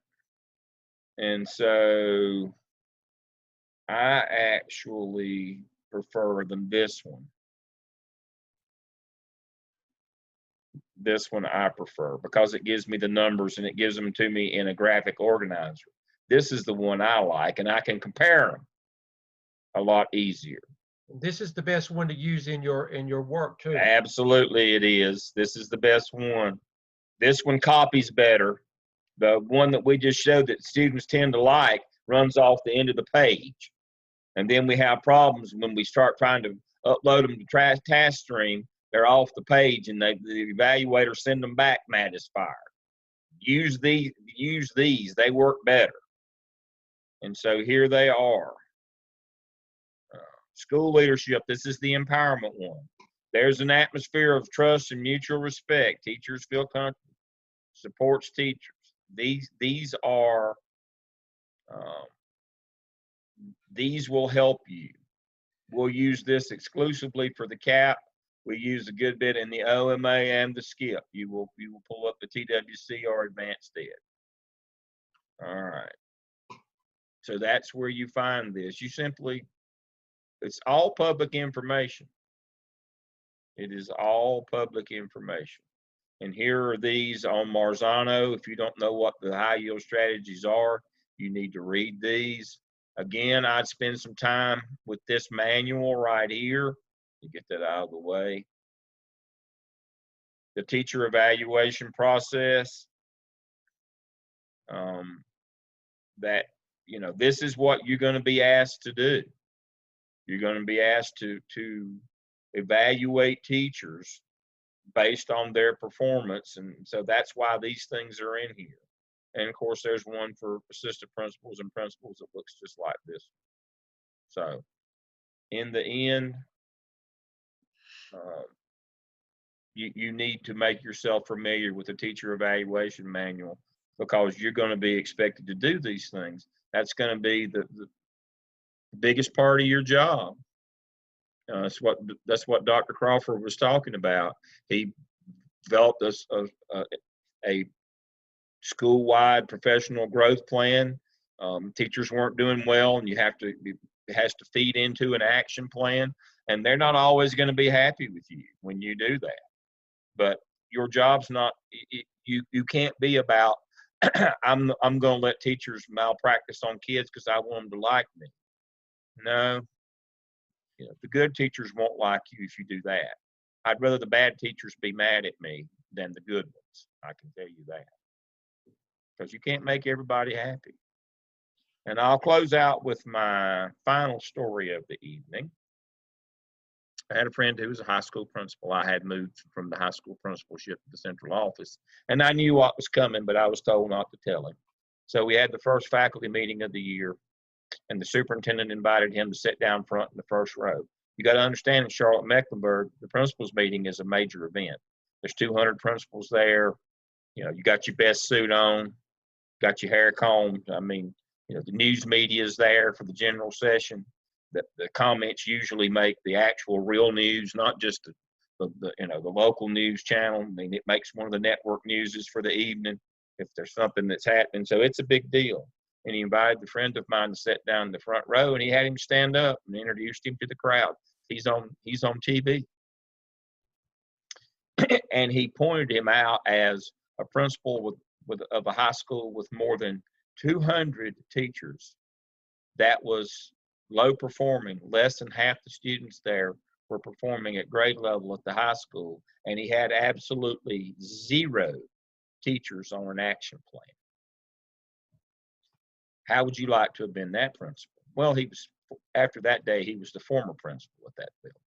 And so I actually prefer this one. This one I prefer because it gives me the numbers and it gives them to me in a graphic organizer. This is the one I like, and I can compare them a lot easier. This is the best one to use in your work too. Absolutely it is. This is the best one. This one copies better. The one that we just showed that students tend to like runs off the end of the page. And then we have problems when we start trying to upload them to task stream. They're off the page, and the evaluator send them back mad as fire. Use these. They work better. And so here they are. School leadership. This is the empowerment one. There's an atmosphere of trust and mutual respect. Teachers feel comfortable. Supports teachers. These are these will help you. We'll use this exclusively for the CAP. We use a good bit in the OMA and the SCIP. You will pull up the TWC or Advanced Ed. All right. So that's where you find this. It's all public information. It is all public information. And here are these on Marzano. If you don't know what the high yield strategies are, you need to read these. Again, I'd spend some time with this manual right here. You get that out of the way. The teacher evaluation process. That, you know, this is what you're going to be asked to do. You're going to be asked to evaluate teachers based on their performance. And so that's why these things are in here. And of course, there's one for assistant principals and principals that looks just like this. So in the end, you need to make yourself familiar with the teacher evaluation manual, because you're going to be expected to do these things. That's going to be the biggest part of your job. That's what Dr. Crawford was talking about. He developed a school-wide professional growth plan. Teachers weren't doing well, and it has to feed into an action plan. And they're not always going to be happy with you when you do that. But your job's not. You can't be about I'm going to let teachers malpractice on kids because I want them to like me. No. You know, the good teachers won't like you if you do that. I'd rather the bad teachers be mad at me than the good ones. I can tell you that. Because you can't make everybody happy. And I'll close out with my final story of the evening. I had a friend who was a high school principal. I had moved from the high school principalship to the central office, and I knew what was coming, but I was told not to tell him. So we had the first faculty meeting of the year, and the superintendent invited him to sit down front in the first row. You got to understand, in Charlotte-Mecklenburg, the principals meeting is a major event. There's 200 principals there. You know, you got your best suit on, got your hair combed. I mean, you know, the news media is there for the general session. The comments usually make the actual real news, not just the local news channel. I mean, it makes one of the network newses for the evening if there's something that's happening. So it's a big deal. And he invited a friend of mine to sit down in the front row, and he had him stand up and introduced him to the crowd. He's on TV. And he pointed him out as a principal of a high school with more than 200 teachers that was low performing. Less than half the students there were performing at grade level at the high school, and he had absolutely 0 teachers on an action plan. How would you like to have been that principal? Well, after that day, he was the former principal at that building,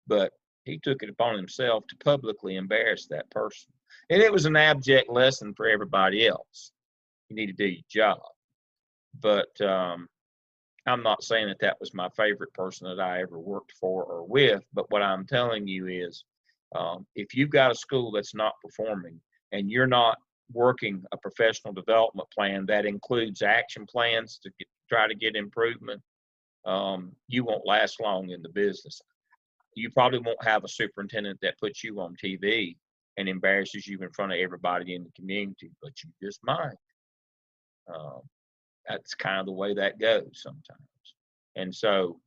but he took it upon himself to publicly embarrass that person. And it was an abject lesson for everybody else. You need to do your job. But I'm not saying that was my favorite person that I ever worked for or with, but what I'm telling you is if you've got a school that's not performing and you're not working a professional development plan that includes action plans to try to get improvement, you won't last long in the business. You probably won't have a superintendent that puts you on TV and embarrasses you in front of everybody in the community, but you just might. That's kind of the way that goes sometimes. And so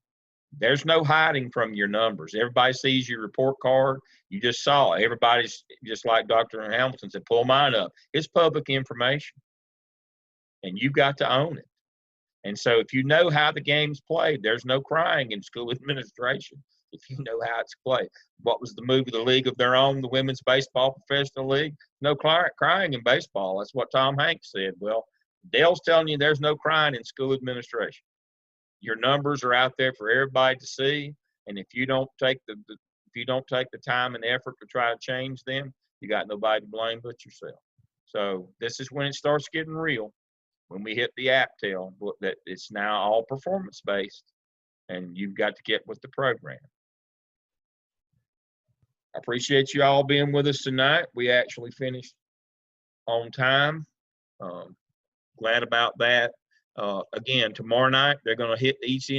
there's no hiding from your numbers. Everybody sees your report card. You just saw it. Everybody's just like Dr. Hamilton said, pull mine up. It's public information, and you've got to own it. And so if you know how the game's played, there's no crying in school administration if you know how it's played. What was the move of the league of their own, the Women's Baseball Professional League? No crying in baseball. That's what Tom Hanks said. Well, Dale's telling you there's no crying in school administration. Your numbers are out there for everybody to see, and if you don't take the time and effort to try to change them, you got nobody to blame but yourself. So this is when it starts getting real. When we hit the AAPTEL, that it's now all performance based, and you've got to get with the program. I appreciate you all being with us tonight. We actually finished on time. Glad about that. Again, tomorrow night, they're gonna hit these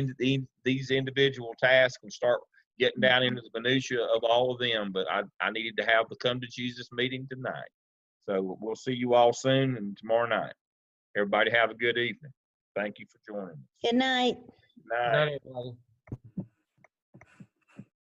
individual tasks and start getting down into the minutia of all of them, but I needed to have the Come to Jesus meeting tonight. So we'll see you all soon and tomorrow night. Everybody have a good evening. Thank you for joining us. Good night. Night. Not everybody.